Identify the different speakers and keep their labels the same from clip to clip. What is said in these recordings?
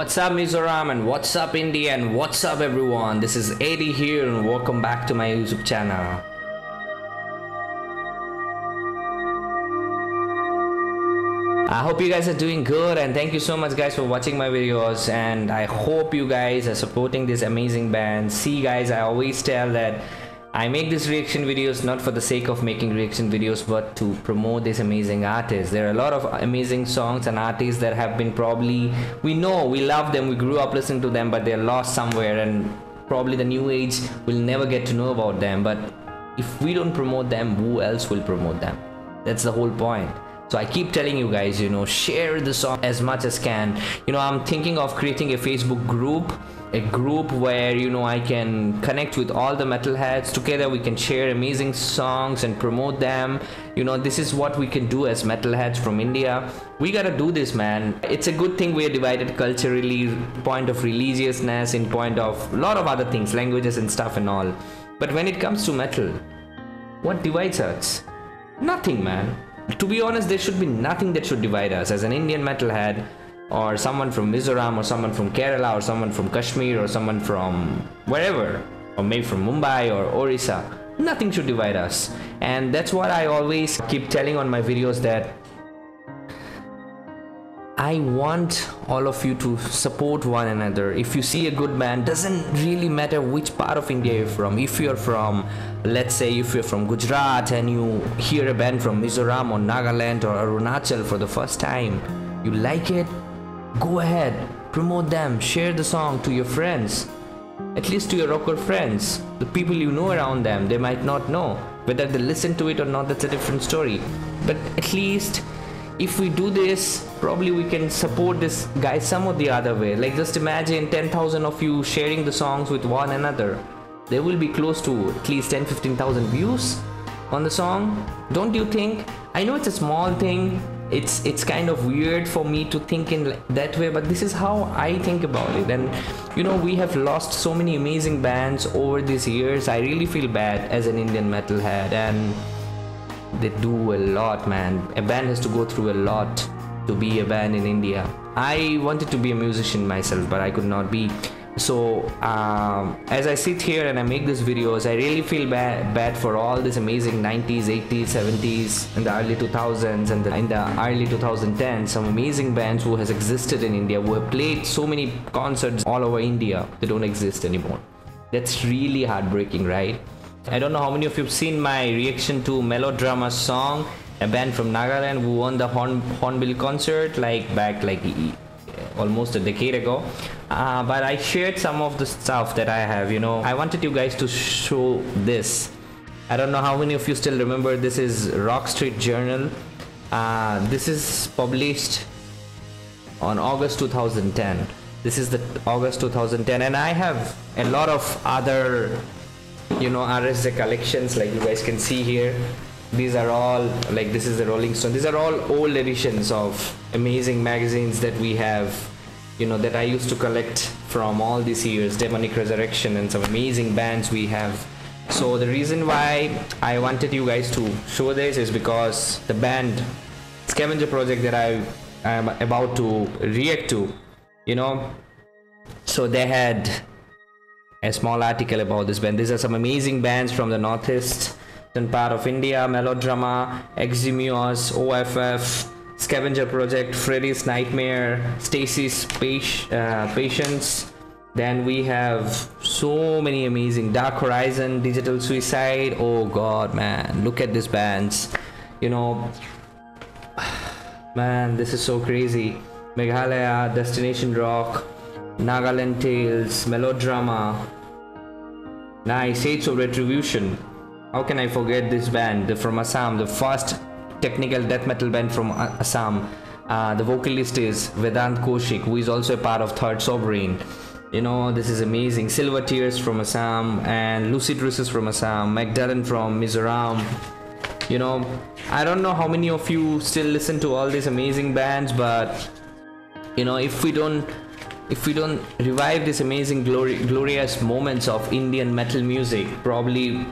Speaker 1: What's up Mizoram, and what's up India, and what's up everyone? This is Addie here and welcome back to my YouTube channel. I hope you guys are doing good, and thank you so much guys for watching my videos, and I hope you guys are supporting this amazing band. See guys, I always tell that I make these reaction videos not for the sake of making reaction videos, but to promote these amazing artists. There are a lot of amazing songs and artists that have been probably, we know, we love them, we grew up listening to them, but they're lost somewhere, and probably the new age will never get to know about them. But if we don't promote them, who else will promote them? That's the whole point. So I keep telling you guys, share the song as much as can. I'm thinking of creating a Facebook group, where I can connect with all the metalheads. Together we can share amazing songs and promote them. This is what we can do as metalheads from India. We gotta do this, man. It's a good thing we're divided culturally, point of religiousness, in point of a lot of other things, languages and stuff and all. But when it comes to metal, what divides us? Nothing, man. To be honest, there should be nothing that should divide us. As an Indian metalhead, or someone from Mizoram, or someone from Kerala, or someone from Kashmir, or someone from wherever, or maybe from Mumbai or Orissa, nothing should divide us. And that's what I always keep telling on my videos, that I want all of you to support one another. If you see a good band, doesn't really matter which part of India you're from. If you're from, let's say if you're from Gujarat and you hear a band from Mizoram or Nagaland or Arunachal for the first time, you like it, go ahead, promote them, share the song to your friends, at least to your rocker friends, the people you know around them. They might not know whether they listen to it or not, that's a different story. But at least if we do this, probably we can support this guy some of the other way. Like, just imagine 10,000 of you sharing the songs with one another. There will be close to at least 10-15,000 views on the song. Don't you think? I know it's a small thing, it's kind of weird for me to think in that way, but this is how I think about it. And we have lost so many amazing bands over these years. I really feel bad as an Indian metalhead, and they do a lot, man. A band has to go through a lot to be a band in India. I wanted to be a musician myself, but I could not be. So as I sit here and I make these videos, I really feel bad for all these amazing 90s, 80s, 70s, and the early 2000s, and in the early 2010s, some amazing bands who has existed in India, who have played so many concerts all over India. They don't exist anymore. That's really heartbreaking, right? I don't know how many of you have seen my reaction to Melodrama's song, a band from Nagaland who won the Hornbill concert back almost a decade ago. But I shared some of the stuff that I have. I wanted you guys to show this. I don't know how many of you still remember. This is Rock Street Journal. This is published on August 2010. This is the August 2010, and I have a lot of other RSJ collections, like you guys can see here. These are all, like, this is the Rolling Stone. These are all old editions of amazing magazines that we have, that I used to collect from all these years. Demonic Resurrection and some amazing bands we have. So the reason why I wanted you guys to show this is because the band Scavenger project that I am about to react to, so they had a small article about this band. These are some amazing bands from the northeastern part of India: Melodrama, Eximios, OFF, Scavenger Project, Freddy's Nightmare, Stacy's Patience. Then we have so many amazing: Dark Horizon, Digital Suicide. Oh god, man, look at these bands. Man, this is so crazy. Meghalaya, Destination Rock, Nagaland Tales, Melodrama. Nice. Shades of Retribution. How can I forget this band? They're from Assam, the first technical death metal band from Assam. The vocalist is Vedant Kaushik, who is also a part of Third Sovereign. This is amazing. Silver Tears from Assam, and Lucid Risses from Assam, Magdalene from Mizoram. I don't know how many of you still listen to all these amazing bands, but if we don't revive these amazing glorious moments of Indian metal music, probably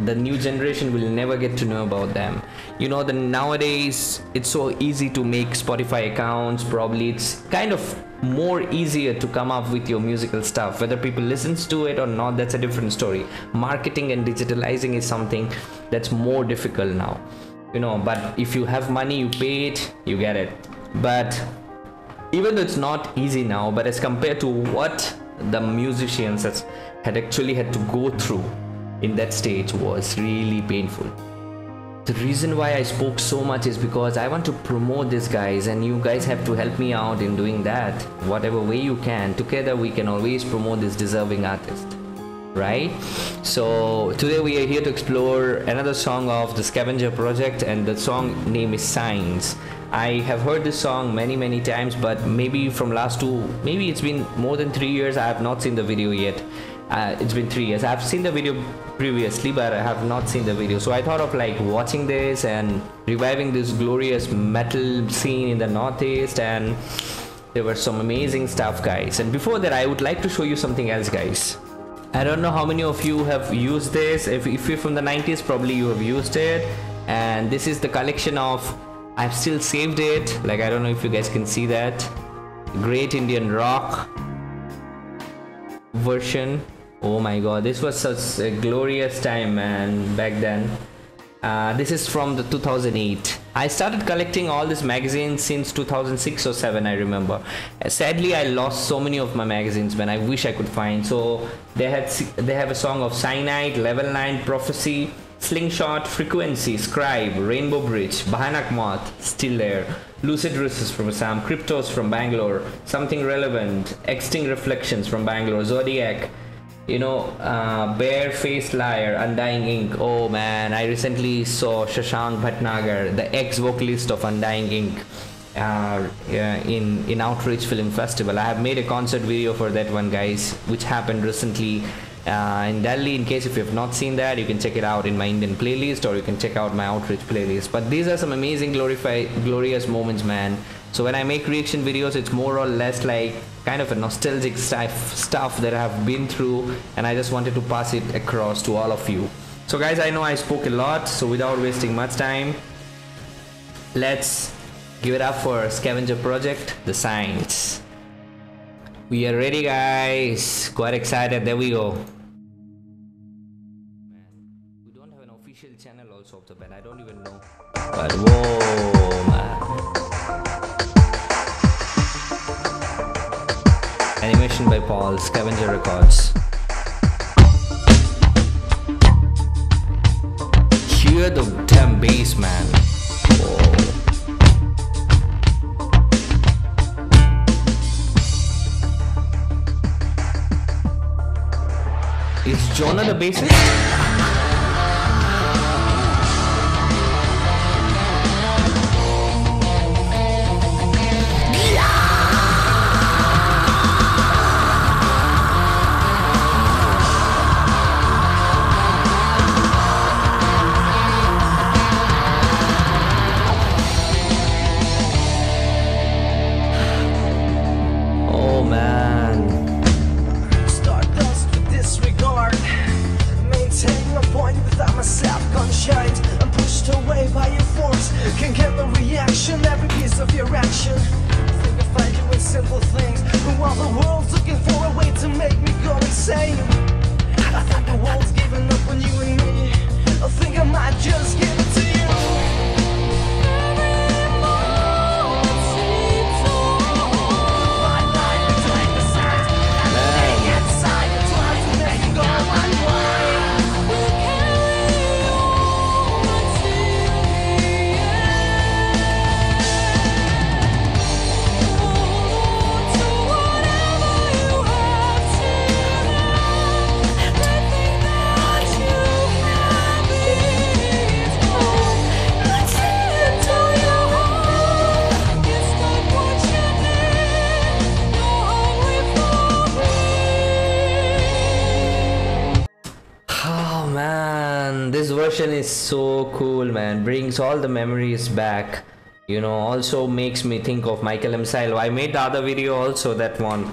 Speaker 1: The new generation will never get to know about them. You know, the nowadays it's so easy to make Spotify accounts. Probably it's kind of more easier to come up with your musical stuff. Whether people listens to it or not, that's a different story. Marketing and digitalizing is something that's more difficult now, you know. But if you have money, you pay it, you get it. But even though it's not easy now, but as compared to what the musicians had actually had to go through in that stage, was really painful. The reason why I spoke so much is because I want to promote this, guys, and you guys have to help me out in doing that, whatever way you can. Together we can always promote this deserving artist, right? So today we are here to explore another song of the Scavenger project, and the song name is Signs. I have heard this song many times, but maybe from maybe it's been more than 3 years. I have not seen the video yet. It's been 3 years. I've seen the video previously, but I have not seen the video. So I thought of like watching this and reviving this glorious metal scene in the Northeast, and there were some amazing stuff, guys. And before that, I would like to show you something else, guys. I don't know how many of you have used this. If you're from the 90s, probably you have used it. And this is the collection of, I've still saved it. Like, I don't know if you guys can see that. Great Indian Rock version. Oh my god, this was such a glorious time, man, back then. This is from the 2008. I started collecting all these magazines since 2006 or 7, I remember. Sadly, I lost so many of my magazines, man. I wish I could find. So they have a song of Cyanide, Level 9, Prophecy, Slingshot, Frequency, Scribe, Rainbow Bridge, Bhayanak Moth, Still There, Lucid Risses from Assam, Cryptos from Bangalore, Something Relevant, Extinct Reflections from Bangalore, Zodiac, you know, Bare-Faced Liar, Undying Ink. Oh man, I recently saw Shashank Bhatnagar, the ex-vocalist of Undying Ink, in Outreach Film Festival. I have made a concert video for that one, guys, which happened recently in Delhi. In case if you have not seen that, you can check it out in my Indian playlist, or you can check out my Outreach playlist. But these are some amazing glorious moments, man. So when I make reaction videos, it's more or less like kind of a nostalgic stuff that I have been through, and I just wanted to pass it across to all of you. So guys, I know I spoke a lot, so without wasting much time, let's give it up for Scavenger project, The Signs. We are ready, guys. Quite excited. There we go. Man, we don't have an official channel also of the band. I don't even know. But whoa, man. Animation by Paul, Scavenger Records. Hear the damn bass, man. Whoa. Is Jonah the bassist? This version is so cool, man. Brings all the memories back, you know. Also makes me think of Michael M. Silo. I made the other video also, that one.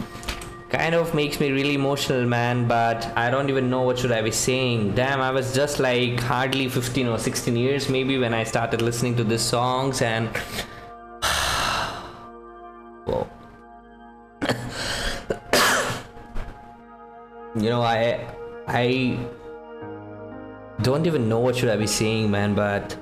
Speaker 1: kind of makes me really emotional, man, but I don't even know what should I be saying. Damn, I was just like hardly 15 or 16 years maybe when I started listening to these songs, and whoa. You know, I don't even know what should I be saying, man, but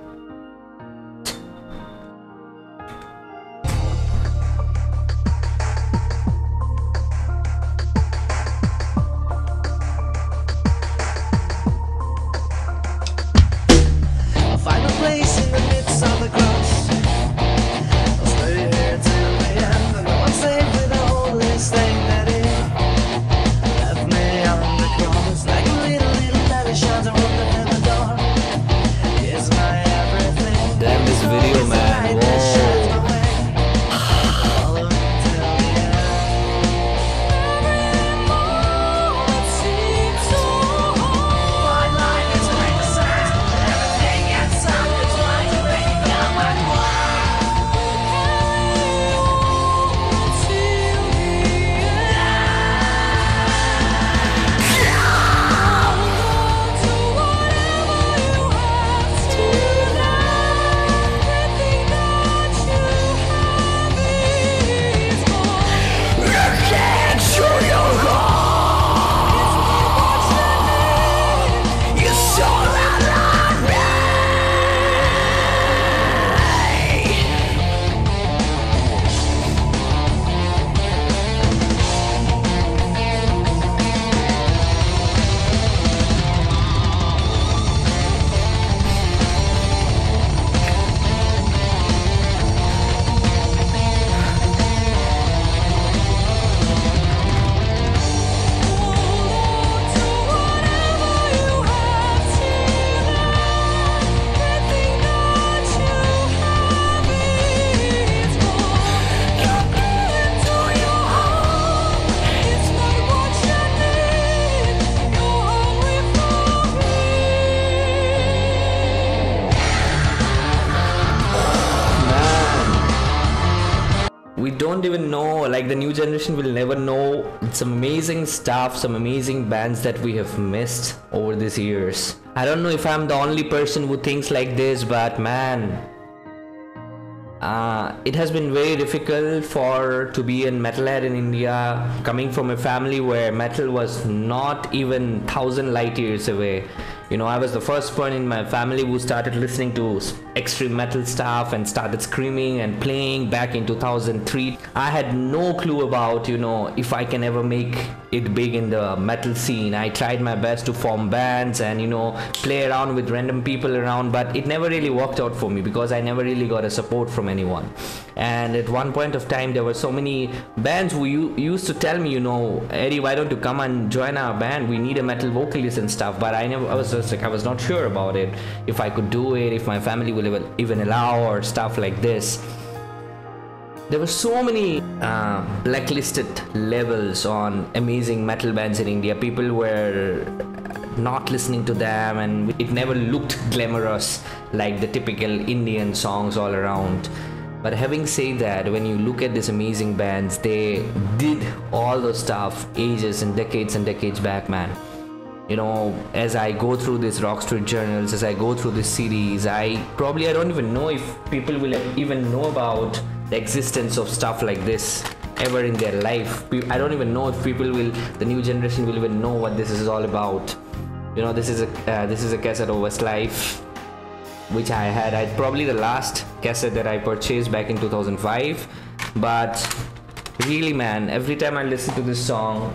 Speaker 1: we don't even know, like the new generation will never know some amazing stuff, some amazing bands that we have missed over these years. I don't know if I'm the only person who thinks like this, but man, it has been very difficult to be a metalhead in India, coming from a family where metal was not even 1,000 light years away. You know, I was the first one in my family who started listening to extreme metal stuff and started screaming and playing back in 2003. I had no clue about, you know, if I can ever make it big in the metal scene. I tried my best to form bands and, you know, play around with random people around, but it never really worked out for me because I never really got a support from anyone. And at one point of time, there were so many bands who used to tell me, you know, Eddie, why don't you come and join our band? We need a metal vocalist and stuff. But I was not sure about it, if I could do it, if my family will even allow, or stuff like this. There were so many blacklisted levels on amazing metal bands in India. People were not listening to them, and it never looked glamorous like the typical Indian songs all around. But having said that, when you look at these amazing bands, they did all those stuff ages and decades back, man. You know, as I go through these Rock Street journals, as I go through this series, I don't even know if people will even know about the existence of stuff like this ever in their life. I don't even know if the new generation will even know what this is all about. You know, this is a cassette of Westlife, which I had. Probably the last cassette that I purchased back in 2005. But really, man, every time I listen to this song,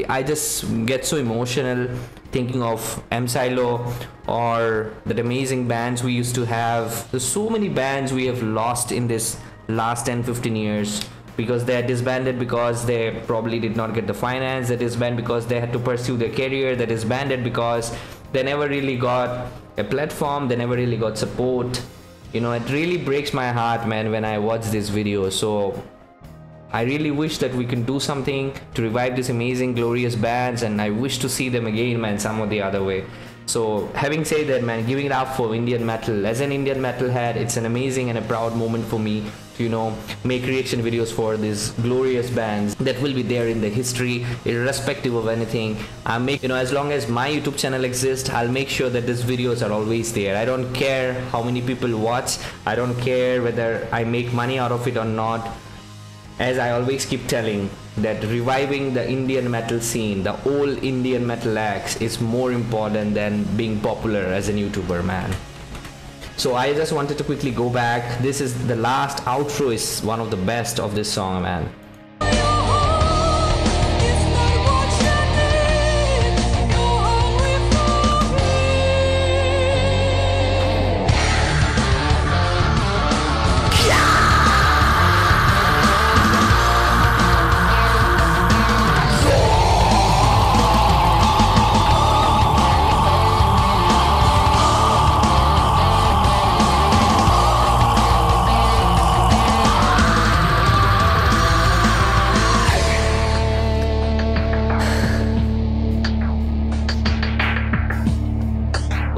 Speaker 1: I just get so emotional thinking of M-Silo or the amazing bands we used to have. There's so many bands we have lost in this last 10-15 years because they are disbanded because they probably did not get the finance. They disbanded because they had to pursue their career. They disbanded because they never really got a platform. They never really got support. You know, it really breaks my heart, man, when I watch this video. So I really wish that we can do something to revive these amazing, glorious bands, and I wish to see them again, man, some or the other way. So having said that, man, giving it up for Indian metal. As an Indian metalhead, it's an amazing and a proud moment for me to, you know, make reaction videos for these glorious bands that will be there in the history, irrespective of anything. I make, you know, as long as my YouTube channel exists, I'll make sure that these videos are always there. I don't care how many people watch. I don't care whether I make money out of it or not. As I always keep telling, that reviving the Indian metal scene, the old Indian metal acts, is more important than being popular as a YouTuber, man. So I just wanted to quickly go back. This is the last outro, is one of the best of this song, man.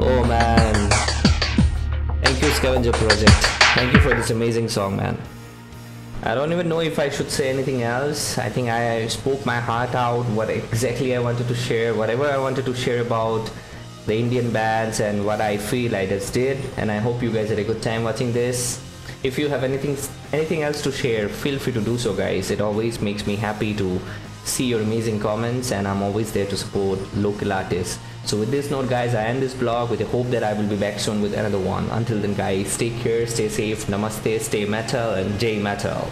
Speaker 1: Oh man, thank you Scavenger project, thank you for this amazing song, man. I don't even know if I should say anything else. I think I spoke my heart out, what exactly I wanted to share, whatever I wanted to share about the Indian bands and what I feel I just did, and I hope you guys had a good time watching this. If you have anything else to share, feel free to do so, guys. It always makes me happy to see your amazing comments, and I'm always there to support local artists. So with this note, guys, I end this vlog with the hope that I will be back soon with another one. Until then, guys, take care, stay safe, namaste, stay metal, and Jai Metal.